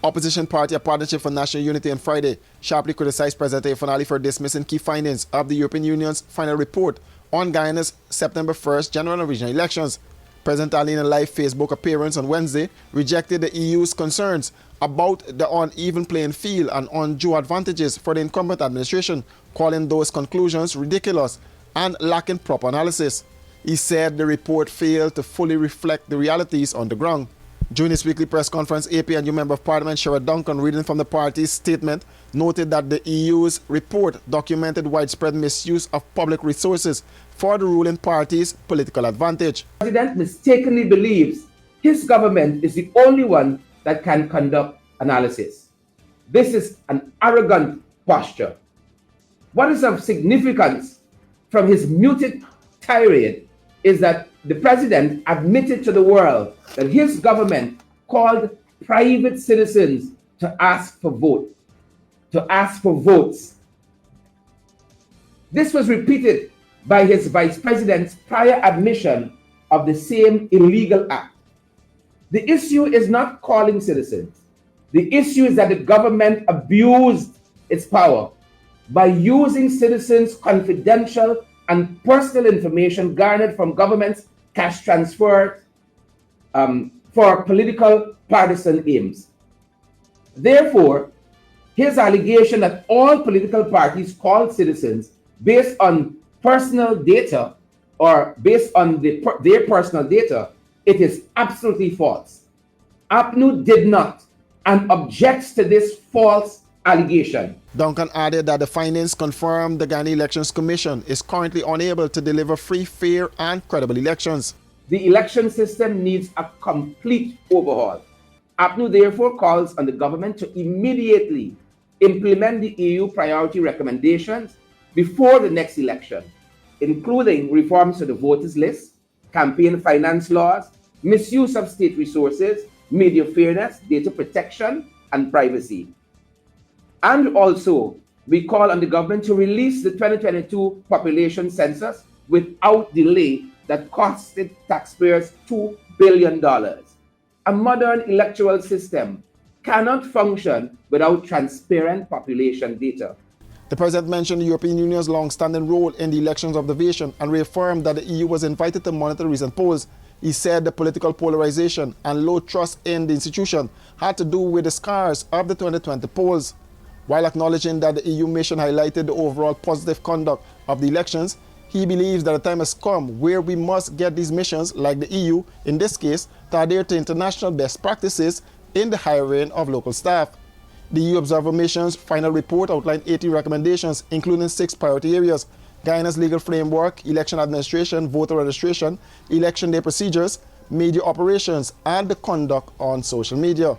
Opposition party, a Partnership for National Unity, on Friday sharply criticized President Ifanali for dismissing key findings of the European Union's final report on Guyana's September 1st general and regional elections. President Ali, in a live Facebook appearance on Wednesday, rejected the EU's concerns about the uneven playing field and undue advantages for the incumbent administration, calling those conclusions ridiculous and lacking proper analysis. He said the report failed to fully reflect the realities on the ground. During his weekly press conference, APNU Member of Parliament Sherrod Duncan, reading from the party's statement, noted that the EU's report documented widespread misuse of public resources for the ruling party's political advantage. The President mistakenly believes his government is the only one that can conduct analysis. This is an arrogant posture. What is of significance from his muted tirade is that the President admitted to the world that his government called private citizens to ask for votes. This was repeated by his Vice President's prior admission of the same illegal act. The issue is not calling citizens. The issue is that the government abused its power by using citizens' confidential and personal information garnered from government's cash transfer for political partisan aims. Therefore, his allegation that all political parties called citizens based on personal data or based on their personal data, it is absolutely false. APNU did not and objects to this false allegation. Duncan added that the findings confirm the Ghana Elections Commission is currently unable to deliver free, fair, and credible elections. The election system needs a complete overhaul. APNU therefore calls on the government to immediately implement the EU priority recommendations before the next election, including reforms to the voters list, campaign finance laws, misuse of state resources, media fairness, data protection, and privacy. And also, we call on the government to release the 2022 population census without delay that costed taxpayers $2 billion. A modern electoral system cannot function without transparent population data. The President mentioned the European Union's long-standing role in the elections observation and reaffirmed that the EU was invited to monitor recent polls. He said the political polarization and low trust in the institution had to do with the scars of the 2020 polls. While acknowledging that the EU mission highlighted the overall positive conduct of the elections, he believes that the time has come where we must get these missions, like the EU in this case, to adhere to international best practices in the hiring of local staff. The EU Observer Mission's final report outlined 80 recommendations, including 6 priority areas: Guyana's legal framework, election administration, voter registration, election day procedures, media operations, and the conduct on social media.